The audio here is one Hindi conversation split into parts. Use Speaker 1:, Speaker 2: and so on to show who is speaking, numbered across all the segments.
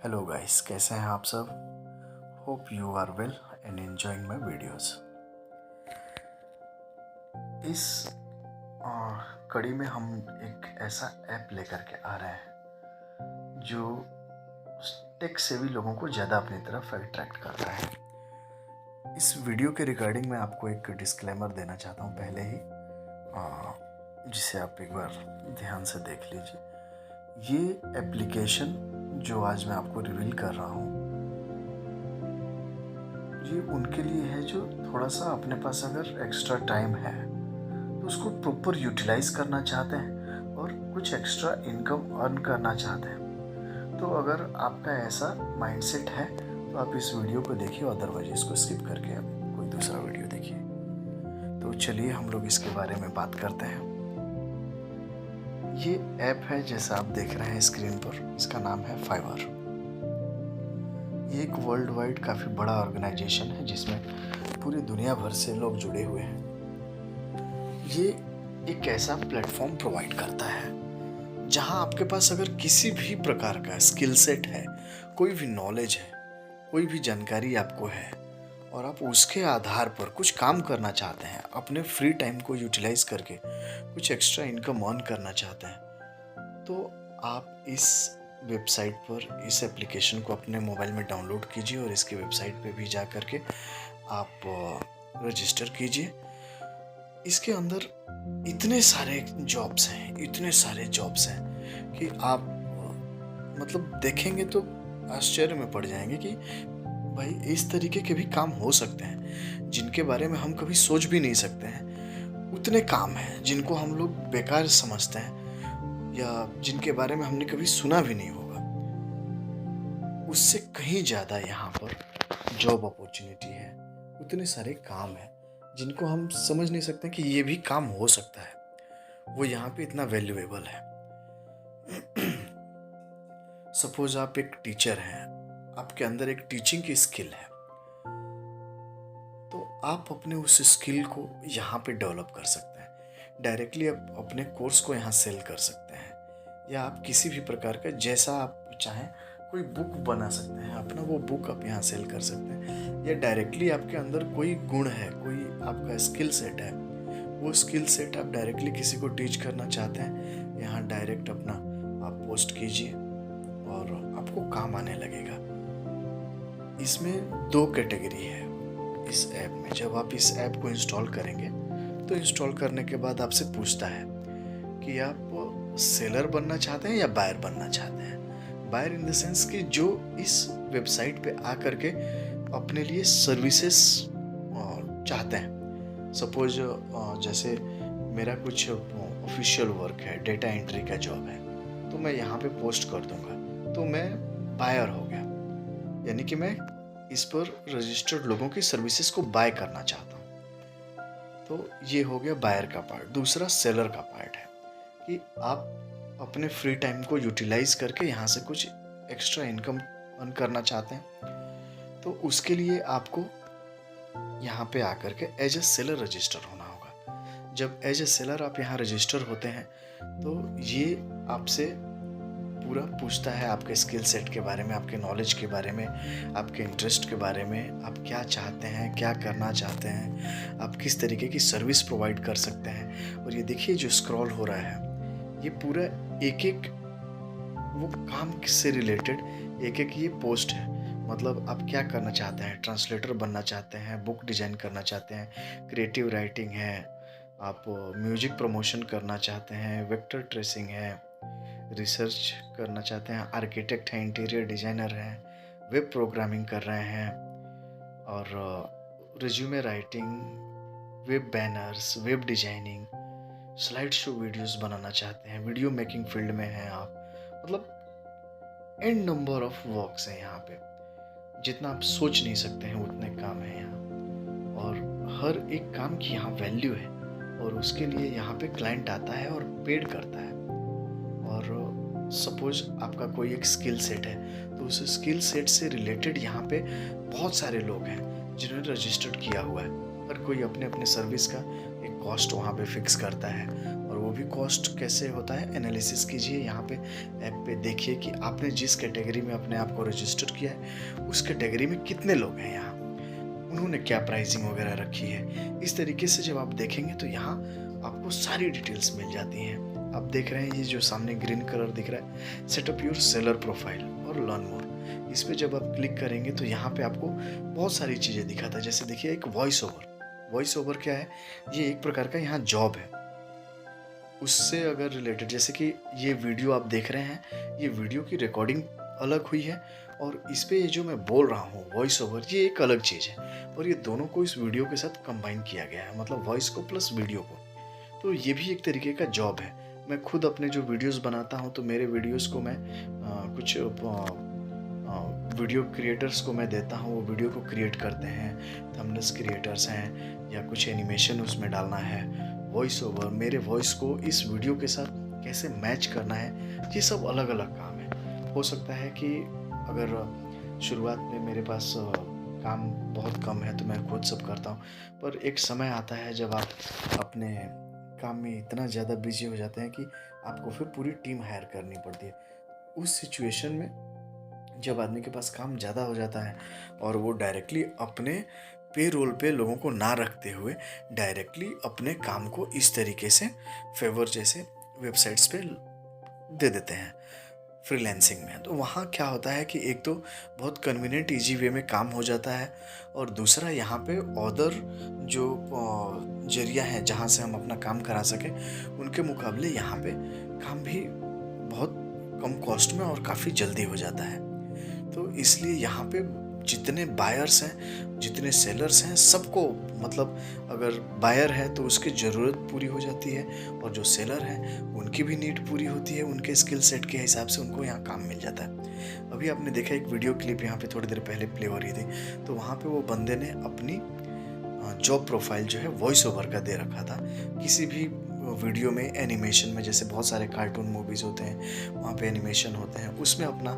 Speaker 1: हेलो गाइस, कैसे हैं आप सब। Hope you are well and enjoying my videos. इस कड़ी में हम एक ऐसा ऐप लेकर के आ रहे हैं जो टेक सेवी लोगों को ज़्यादा अपनी तरफ अट्रैक्ट करता है। इस वीडियो के रिगार्डिंग मैं आपको एक डिस्क्लेमर देना चाहता हूँ पहले ही, जिसे आप एक बार ध्यान से देख लीजिए। ये एप्लीकेशन जो आज मैं आपको रिवील कर रहा हूँ, ये उनके लिए है जो थोड़ा सा अपने पास अगर एक्स्ट्रा टाइम है तो उसको प्रॉपर यूटिलाइज करना चाहते हैं और कुछ एक्स्ट्रा इनकम अर्न करना चाहते हैं। तो अगर आपका ऐसा माइंडसेट है तो आप इस वीडियो को देखिए, अदरवाइज इसको स्किप करके आप कोई दूसरा वीडियो देखिए। तो चलिए हम लोग इसके बारे में बात करते हैं। ये ऐप है जैसा आप देख रहे हैं स्क्रीन पर, इसका नाम है फाइवर। ये एक वर्ल्ड वाइड काफ़ी बड़ा ऑर्गेनाइजेशन है जिसमें पूरी दुनिया भर से लोग जुड़े हुए हैं। ये एक ऐसा प्लेटफॉर्म प्रोवाइड करता है जहां आपके पास अगर किसी भी प्रकार का स्किल सेट है, कोई भी नॉलेज है, कोई भी जानकारी आपको है और आप उसके आधार पर कुछ काम करना चाहते हैं, अपने फ्री टाइम को यूटिलाइज करके कुछ एक्स्ट्रा इनकम अर्न करना चाहते हैं, तो आप इस वेबसाइट पर इस एप्लीकेशन को अपने मोबाइल में डाउनलोड कीजिए और इसके वेबसाइट पे भी जा करके आप रजिस्टर कीजिए। इसके अंदर इतने सारे जॉब्स हैं कि आप मतलब देखेंगे तो आश्चर्य में पड़ जाएंगे कि भाई इस तरीके के भी काम हो सकते हैं जिनके बारे में हम कभी सोच भी नहीं सकते हैं। उतने काम हैं जिनको हम लोग बेकार समझते हैं या जिनके बारे में हमने कभी सुना भी नहीं होगा। उससे कहीं ज़्यादा यहाँ पर जॉब अपॉर्चुनिटी है, उतने सारे काम हैं जिनको हम समझ नहीं सकते कि ये भी काम हो सकता है। वो यहाँ पे इतना वैल्यूएबल है। सपोज आप एक टीचर हैं, आपके अंदर एक टीचिंग की स्किल है, तो आप अपने उस स्किल को यहाँ पे डेवलप कर सकते हैं। डायरेक्टली आप अपने कोर्स को यहाँ सेल कर सकते हैं या आप किसी भी प्रकार का जैसा आप चाहें कोई बुक बना सकते हैं, अपना वो बुक आप यहाँ सेल कर सकते हैं। या डायरेक्टली आपके अंदर कोई गुण है, कोई आपका स्किल सेट है, वो स्किल सेट आप डायरेक्टली किसी को टीच करना चाहते हैं, यहाँ डायरेक्ट अपना आप पोस्ट कीजिए और आपको काम आने लगेगा। इसमें 2 कैटेगरी है इस ऐप में। जब आप इस ऐप को इंस्टॉल करेंगे तो इंस्टॉल करने के बाद आपसे पूछता है कि आप सेलर बनना चाहते हैं या बायर बनना चाहते हैं। बायर इन द सेंस कि जो इस वेबसाइट पे आकर के अपने लिए सर्विसेज चाहते हैं। सपोज जैसे मेरा कुछ ऑफिशियल वर्क है, डेटा एंट्री का जॉब है, तो मैं यहाँ पे पोस्ट कर दूंगा तो मैं बायर हो गया, यानी कि मैं इस पर रजिस्टर्ड लोगों की सर्विसेज को बाय करना चाहता हूँ। तो ये हो गया बायर का पार्ट। दूसरा सेलर का पार्ट है कि आप अपने फ्री टाइम को यूटिलाइज करके यहाँ से कुछ एक्स्ट्रा इनकम अर्न करना चाहते हैं, तो उसके लिए आपको यहाँ पे आकर के एज ए सेलर रजिस्टर होना होगा। जब एज ए सेलर आप यहाँ रजिस्टर होते हैं तो ये आपसे पूरा पूछता है आपके स्किल सेट के बारे में, आपके नॉलेज के बारे में, आपके इंटरेस्ट के बारे में, आप क्या चाहते हैं, क्या करना चाहते हैं, आप किस तरीके की सर्विस प्रोवाइड कर सकते हैं। और ये देखिए जो स्क्रॉल हो रहा है, ये पूरा एक वो काम से रिलेटेड एक ये पोस्ट है। मतलब आप क्या करना चाहते हैं, ट्रांसलेटर बनना चाहते हैं, बुक डिजाइन करना चाहते हैं, क्रिएटिव राइटिंग है, आप म्यूजिक प्रमोशन करना चाहते हैं, वेक्टर ट्रेसिंग है, रिसर्च करना चाहते हैं, आर्किटेक्ट हैं, इंटीरियर डिजाइनर हैं, वेब प्रोग्रामिंग कर रहे हैं, और resume writing, web banners, web designing, slide show videos बनाना चाहते हैं, वीडियो मेकिंग फील्ड में हैं आप। मतलब एन नंबर ऑफ वर्क्स हैं यहाँ पे, जितना आप सोच नहीं सकते हैं उतने काम हैं यहाँ। और हर एक काम की यहाँ वैल्यू है और उसके लिए यहाँ पे क्लाइंट आता है और पेड करता है। और सपोज आपका कोई एक स्किल सेट है तो उस स्किल सेट से रिलेटेड यहाँ पे बहुत सारे लोग हैं जिन्होंने रजिस्टर्ड किया हुआ है। हर कोई अपने अपने सर्विस का एक कॉस्ट वहाँ पे फिक्स करता है और वो भी कॉस्ट कैसे होता है एनालिसिस कीजिए। यहाँ पे ऐप पे देखिए कि आपने जिस कैटेगरी में अपने आप को रजिस्टर किया है उस कैटेगरी में कितने लोग हैं यहाँ, उन्होंने क्या प्राइसिंग वगैरह रखी है। इस तरीके से जब आप देखेंगे तो यहाँ आपको सारी डिटेल्स मिल जाती हैं। आप देख रहे हैं ये जो सामने ग्रीन कलर दिख रहा है, सेटअप योर सेलर प्रोफाइल और लर्न मोर। इस पे जब आप क्लिक करेंगे तो यहाँ पे आपको बहुत सारी चीज़ें दिखाता है। जैसे देखिए एक वॉइस ओवर। वॉइस ओवर क्या है, ये एक प्रकार का यहाँ जॉब है। उससे अगर रिलेटेड, जैसे कि ये वीडियो आप देख रहे हैं, ये वीडियो की रिकॉर्डिंग अलग हुई है और इस पे ये जो मैं बोल रहा हूँ वॉइस ओवर, ये एक अलग चीज़ है और ये दोनों को इस वीडियो के साथ कंबाइन किया गया है, मतलब वॉइस को प्लस वीडियो को। तो ये भी एक तरीके का जॉब है। मैं खुद अपने जो वीडियोस बनाता हूँ तो मेरे वीडियोस को मैं कुछ वीडियो क्रिएटर्स को मैं देता हूँ, वो वीडियो को क्रिएट करते हैं। थंबनेल्स क्रिएटर्स हैं या कुछ एनिमेशन उसमें डालना है, वॉइस ओवर, मेरे वॉइस को इस वीडियो के साथ कैसे मैच करना है, ये सब अलग अलग काम है। हो सकता है कि अगर शुरुआत में मेरे पास काम बहुत कम है तो मैं खुद सब करता हूँ, पर एक समय आता है जब आप अपने काम में इतना ज़्यादा बिजी हो जाते हैं कि आपको फिर पूरी टीम हायर करनी पड़ती है। उस सिचुएशन में जब आदमी के पास काम ज़्यादा हो जाता है और वो डायरेक्टली अपने पे रोल पे लोगों को ना रखते हुए डायरेक्टली अपने काम को इस तरीके से फेवर जैसे वेबसाइट्स पे दे देते हैं फ्रीलांसिंग में, तो वहाँ क्या होता है कि एक तो बहुत कन्वीनियंट ईजी वे में काम हो जाता है और दूसरा यहाँ पे अदर जो जरिया है जहाँ से हम अपना काम करा सकें उनके मुकाबले यहाँ पे काम भी बहुत कम कॉस्ट में और काफ़ी जल्दी हो जाता है। तो इसलिए यहाँ पे जितने बायर्स हैं, जितने सेलर्स हैं, सबको, मतलब अगर बायर है तो उसकी ज़रूरत पूरी हो जाती है और जो सेलर हैं उनकी भी नीड पूरी होती है, उनके स्किल सेट के हिसाब से उनको यहाँ काम मिल जाता है। अभी आपने देखा एक वीडियो क्लिप यहाँ पे थोड़ी देर पहले प्ले हो रही थी, तो वहाँ पे वो बंदे ने अपनी जॉब प्रोफाइल जो है वॉइस ओवर का दे रखा था। किसी भी वीडियो में एनिमेशन में, जैसे बहुत सारे कार्टून मूवीज़ होते हैं वहाँ पे एनिमेशन होते हैं, उसमें अपना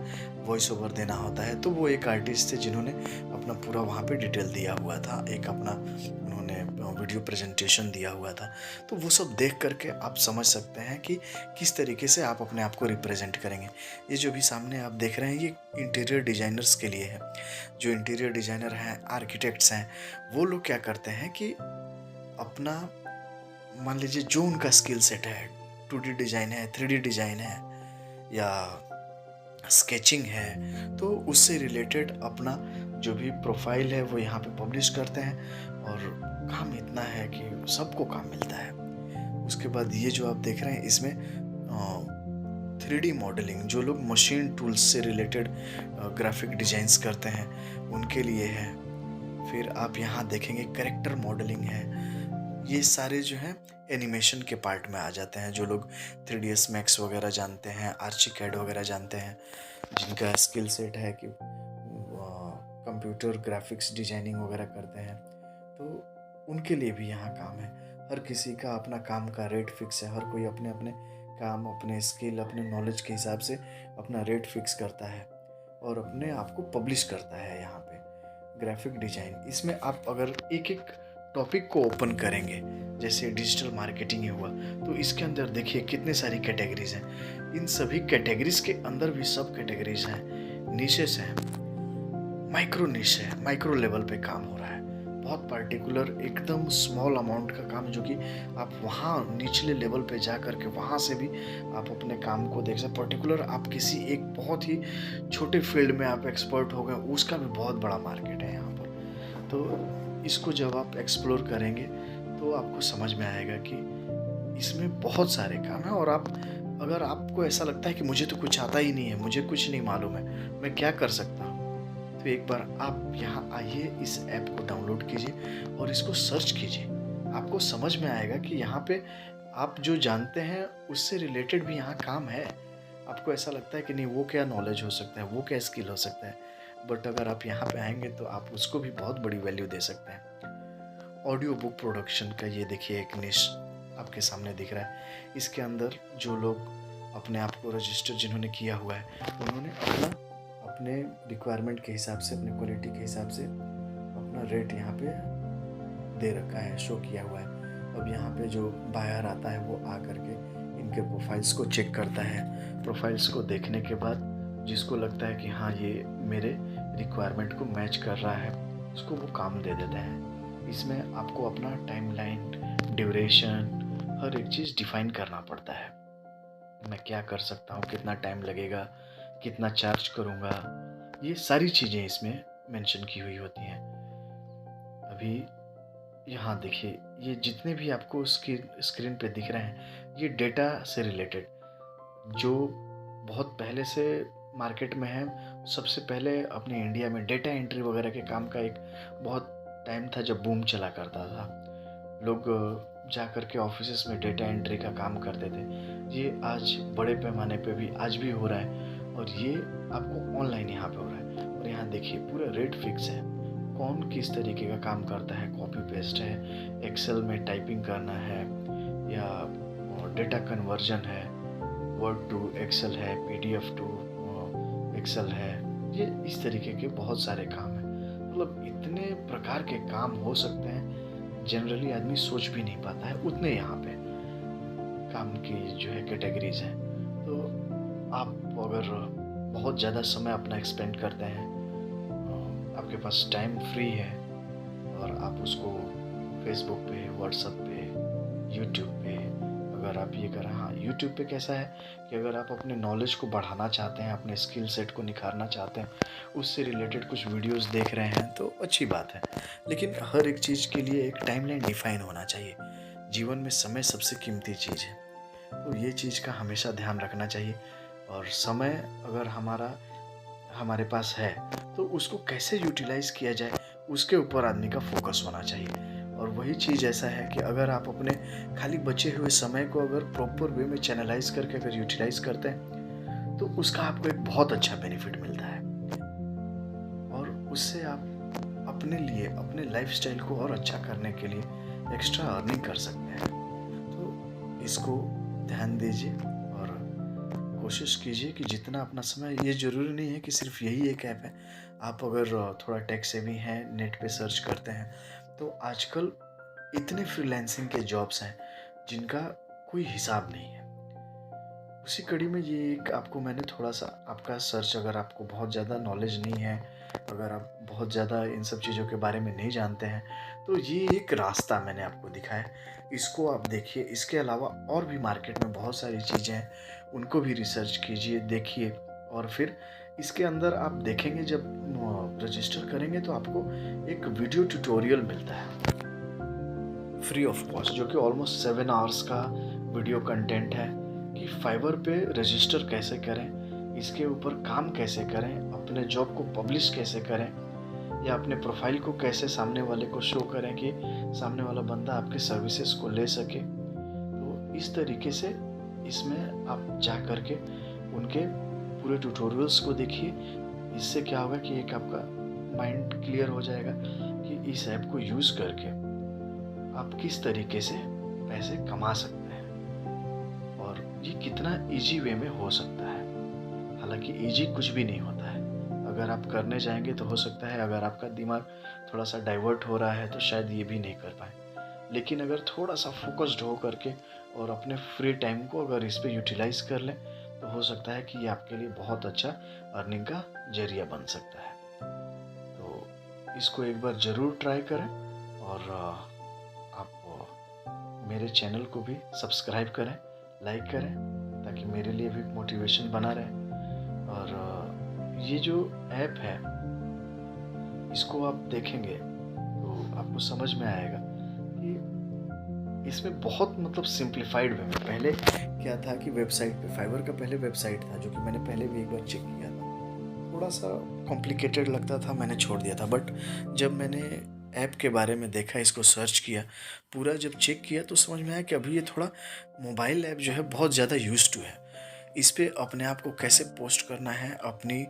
Speaker 1: वॉइस ओवर देना होता है। तो वो एक आर्टिस्ट थे जिन्होंने अपना पूरा वहाँ पे डिटेल दिया हुआ था, एक अपना उन्होंने वीडियो प्रेजेंटेशन दिया हुआ था। तो वो सब देख करके आप समझ सकते हैं कि किस तरीके से आप अपने आप को रिप्रेजेंट करेंगे। ये जो भी सामने आप देख रहे हैं ये इंटीरियर डिज़ाइनर्स के लिए है। जो इंटीरियर डिज़ाइनर हैं, आर्किटेक्ट्स हैं, वो लोग क्या करते हैं कि अपना, मान लीजिए जो उनका स्किल सेट है, 2D डिज़ाइन है, 3D डिज़ाइन है या स्केचिंग है, तो उससे रिलेटेड अपना जो भी प्रोफाइल है वो यहाँ पे पब्लिश करते हैं और काम इतना है कि सबको काम मिलता है। उसके बाद ये जो आप देख रहे हैं इसमें 3D मॉडलिंग, जो लोग मशीन टूल्स से रिलेटेड ग्राफिक डिज़ाइंस करते हैं उनके लिए है। फिर आप यहाँ देखेंगे कैरेक्टर मॉडलिंग है। ये सारे जो हैं एनिमेशन के पार्ट में आ जाते हैं। जो लोग 3ds Max वगैरह जानते हैं, आर्चिकैड वगैरह जानते हैं, जिनका स्किल सेट है कि कंप्यूटर ग्राफिक्स डिजाइनिंग वगैरह करते हैं, तो उनके लिए भी यहाँ काम है। हर किसी का अपना काम का रेट फिक्स है। हर कोई अपने अपने काम, अपने स्किल, अपने नॉलेज के हिसाब से अपना रेट फिक्स करता है और अपने आप को पब्लिश करता है। यहाँ पे ग्राफिक डिजाइन, इसमें आप अगर एक एक टॉपिक को ओपन करेंगे, जैसे डिजिटल मार्केटिंग ही हुआ, तो इसके अंदर देखिए कितने सारी कैटेगरीज हैं। इन सभी कैटेगरीज के अंदर भी सब कैटेगरीज हैं, निशेस हैं, माइक्रो निश है, माइक्रो लेवल पे काम हो रहा है। बहुत पार्टिकुलर एकदम स्मॉल अमाउंट का काम, जो कि आप वहाँ निचले लेवल पे जा कर के वहाँ से भी आप अपने काम को देख सकते। पर्टिकुलर आप किसी एक बहुत ही छोटे फील्ड में आप एक्सपर्ट हो गए, उसका भी बहुत बड़ा मार्केट है यहाँ पर। तो इसको जब आप एक्सप्लोर करेंगे तो आपको समझ में आएगा कि इसमें बहुत सारे काम हैं। और आप, अगर आपको ऐसा लगता है कि मुझे तो कुछ आता ही नहीं है, मुझे कुछ नहीं मालूम है, मैं क्या कर सकता हूँ, तो एक बार आप यहाँ आइए, इस ऐप को डाउनलोड कीजिए और इसको सर्च कीजिए। आपको समझ में आएगा कि यहाँ पे आप जो जानते हैं उससे रिलेटेड भी यहाँ काम है। आपको ऐसा लगता है कि नहीं, वो क्या नॉलेज हो सकता है, वो क्या स्किल हो सकता है, बट अगर आप यहाँ पे आएंगे तो आप उसको भी बहुत बड़ी वैल्यू दे सकते हैं। ऑडियो बुक प्रोडक्शन का ये देखिए एक निश आपके सामने दिख रहा है। इसके अंदर जो लोग अपने आप को रजिस्टर जिन्होंने किया हुआ है, उन्होंने अपने रिक्वायरमेंट के हिसाब से, अपने क्वालिटी के हिसाब से अपना रेट यहाँ पे दे रखा है, शो किया हुआ है। अब यहाँ पे जो बायर आता है वो आ करके इनके प्रोफाइल्स को चेक करता है। प्रोफाइल्स को देखने के बाद जिसको लगता है कि हाँ ये मेरे रिक्वायरमेंट को मैच कर रहा है, उसको वो काम दे देते हैं। इसमें आपको अपना टाइमलाइन, ड्यूरेशन, हर एक चीज़ डिफाइन करना पड़ता है। मैं क्या कर सकता हूँ, कितना टाइम लगेगा, कितना चार्ज करूँगा, ये सारी चीज़ें इसमें मेंशन की हुई होती हैं। अभी यहाँ देखिए, ये जितने भी आपको स्क्रीन पे दिख रहे हैं, ये डेटा से रिलेटेड जो बहुत पहले से मार्केट में है। सबसे पहले अपने इंडिया में डेटा एंट्री वगैरह के काम का एक बहुत टाइम था जब बूम चला करता था। लोग जा कर के ऑफिसेस में डेटा एंट्री का काम करते थे। ये आज बड़े पैमाने पे भी आज भी हो रहा है, और ये आपको ऑनलाइन यहाँ पे हो रहा है। और यहाँ देखिए पूरा रेट फिक्स है, कौन किस तरीके का काम करता है। कॉपी पेस्ट है, एक्सेल में टाइपिंग करना है, या डेटा कन्वर्जन है, वर्ड टू एक्सेल है, पीडीएफ टू एक्सेल है। ये इस तरीके के बहुत सारे काम हैं। मतलब इतने प्रकार के काम हो सकते हैं, जनरली आदमी सोच भी नहीं पाता है। उतने यहाँ पे काम की जो है कैटेगरीज हैं। तो आप अगर बहुत ज़्यादा समय अपना एक्सपेंड करते हैं, आपके पास टाइम फ्री है, और आप उसको फेसबुक पे, व्हाट्सएप पे, यूट्यूब पे अगर आप ये करें। हाँ, यूट्यूब पे कैसा है कि अगर आप अपने नॉलेज को बढ़ाना चाहते हैं, अपने स्किल सेट को निखारना चाहते हैं, उससे रिलेटेड कुछ वीडियोस देख रहे हैं तो अच्छी बात है। लेकिन हर एक चीज़ के लिए एक टाइमलाइन डिफाइन होना चाहिए। जीवन में समय सबसे कीमती चीज़ है, तो ये चीज़ का हमेशा ध्यान रखना चाहिए। और समय अगर हमारे पास है तो उसको कैसे यूटिलाइज़ किया जाए, उसके ऊपर आदमी का फोकस होना चाहिए। और वही चीज़ ऐसा है कि अगर आप अपने खाली बचे हुए समय को अगर प्रॉपर वे में चैनलाइज करके अगर यूटिलाइज करते हैं, तो उसका आपको एक बहुत अच्छा बेनिफिट मिलता है, और उससे आप अपने लिए, अपने लाइफस्टाइल को और अच्छा करने के लिए एक्स्ट्रा अर्निंग कर सकते हैं। तो इसको ध्यान दीजिए और कोशिश कीजिए कि जितना अपना समय, ये ज़रूरी नहीं है कि सिर्फ यही एक ऐप है। आप अगर थोड़ा टेक सेवी हैं, नेट पे सर्च करते हैं, तो आजकल इतने फ्रीलांसिंग के जॉब्स हैं जिनका कोई हिसाब नहीं है। उसी कड़ी में ये एक आपको मैंने थोड़ा सा आपका सर्च, अगर आपको बहुत ज़्यादा नॉलेज नहीं है, अगर आप बहुत ज़्यादा इन सब चीज़ों के बारे में नहीं जानते हैं, तो ये एक रास्ता मैंने आपको दिखाया, इसको आप देखिए। इसके अलावा और भी मार्केट में बहुत सारी चीज़ें हैं, उनको भी रिसर्च कीजिए, देखिए। और फिर इसके अंदर आप देखेंगे, जब रजिस्टर करेंगे तो आपको एक वीडियो ट्यूटोरियल मिलता है फ्री ऑफ कॉस्ट, जो कि ऑलमोस्ट 7 आवर्स का वीडियो कंटेंट है कि फाइवर पे रजिस्टर कैसे करें, इसके ऊपर काम कैसे करें, अपने जॉब को पब्लिश कैसे करें, या अपने प्रोफाइल को कैसे सामने वाले को शो करें कि सामने वाला बंदा आपके सर्विसेज को ले सके। तो इस तरीके से इसमें आप जा करके उनके पूरे ट्यूटोरियल्स को देखिए। इससे क्या होगा कि एक आपका माइंड क्लियर हो जाएगा कि इस ऐप को यूज़ करके आप किस तरीके से पैसे कमा सकते हैं, और ये कितना इजी वे में हो सकता है। हालांकि इजी कुछ भी नहीं होता है, अगर आप करने जाएंगे तो हो सकता है अगर आपका दिमाग थोड़ा सा डाइवर्ट हो रहा है तो शायद ये भी नहीं कर पाए। लेकिन अगर थोड़ा सा फोकस्ड हो करके और अपने फ्री टाइम को अगर इस पर यूटिलाइज कर लें, तो हो सकता है कि ये आपके लिए बहुत अच्छा अर्निंग का जरिया बन सकता है। तो इसको एक बार ज़रूर ट्राई करें, और आप मेरे चैनल को भी सब्सक्राइब करें, लाइक करें, ताकि मेरे लिए भी मोटिवेशन बना रहे। और ये जो ऐप है, इसको आप देखेंगे तो आपको समझ में आएगा कि इसमें बहुत मतलब सिंप्लीफाइड वे में, पहले क्या था कि वेबसाइट पे, फाइवर का पहले वेबसाइट था जो कि मैंने पहले भी एक बार चेक किया था, थोड़ा सा कॉम्प्लिकेटेड लगता था, मैंने छोड़ दिया था। बट जब मैंने ऐप के बारे में देखा, इसको सर्च किया, पूरा जब चेक किया, तो समझ में आया कि अभी ये थोड़ा मोबाइल ऐप जो है बहुत ज़्यादा यूज्ड टू है। इस पे अपने आप को कैसे पोस्ट करना है, अपनी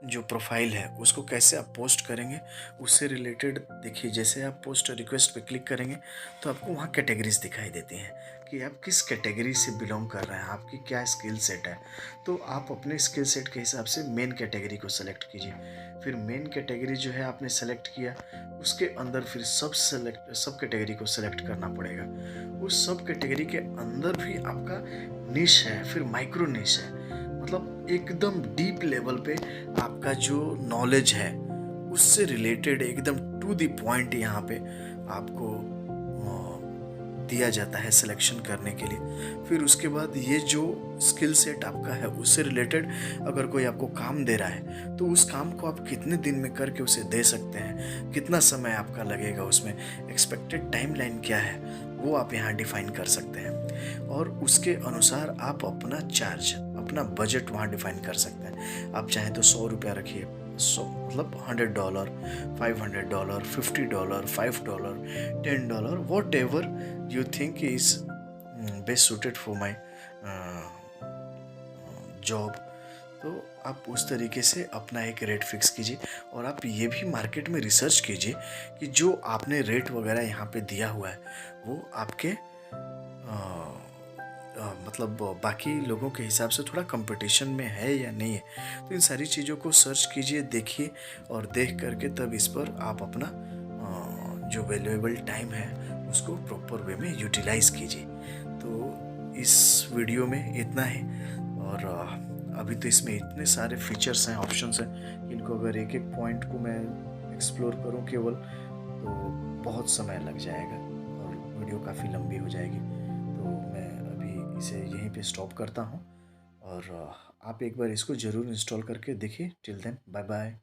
Speaker 1: जो प्रोफाइल है उसको कैसे आप पोस्ट करेंगे, उससे रिलेटेड देखिए, जैसे आप पोस्ट रिक्वेस्ट पे क्लिक करेंगे तो आपको वहाँ कैटेगरीज दिखाई देती हैं कि आप किस कैटेगरी से बिलोंग कर रहे हैं, आपकी क्या स्किल सेट है। तो आप अपने स्किल सेट के हिसाब से मेन कैटेगरी को सेलेक्ट कीजिए। फिर मेन कैटेगरी जो है आपने सेलेक्ट किया, उसके अंदर फिर सब कैटेगरी को सेलेक्ट करना पड़ेगा। उस सब कैटेगरी के अंदर भी आपका निश है, फिर माइक्रो निश है, मतलब एकदम डीप लेवल पे आपका जो नॉलेज है उससे रिलेटेड एकदम टू द पॉइंट यहाँ पे आपको दिया जाता है सिलेक्शन करने के लिए। फिर उसके बाद ये जो स्किल सेट आपका है उससे रिलेटेड अगर कोई आपको काम दे रहा है तो उस काम को आप कितने दिन में करके उसे दे सकते हैं, कितना समय आपका लगेगा, उसमें एक्सपेक्टेड टाइमलाइन क्या है, वो आप यहाँ डिफाइन कर सकते हैं। और उसके अनुसार आप अपना चार्ज, अपना बजट वहाँ डिफाइन कर सकते हैं। आप चाहें तो ₹100 रखिए, 100 मतलब $100, $500, $50, $5, $10, what ever you think is best suited for my job. तो आप उस तरीके से अपना एक रेट फिक्स कीजिए। और आप ये भी मार्केट में रिसर्च कीजिए कि जो आपने रेट वगैरह यहाँ पे दिया हुआ है वो आपके मतलब बाकी लोगों के हिसाब से थोड़ा कंपटीशन में है या नहीं है। तो इन सारी चीज़ों को सर्च कीजिए, देखिए, और देख करके तब इस पर आप अपना जो वैल्यूएबल टाइम है उसको प्रॉपर वे में यूटिलाइज कीजिए। तो इस वीडियो में इतना ही। और अभी तो इसमें इतने सारे फीचर्स हैं, ऑप्शंस हैं, इनको अगर एक एक पॉइंट को मैं एक्सप्लोर करूं केवल तो बहुत समय लग जाएगा और वीडियो काफ़ी लंबी हो जाएगी। तो मैं अभी इसे यहीं पे स्टॉप करता हूं। और आप एक बार इसको ज़रूर इंस्टॉल करके देखिए। Till then bye bye.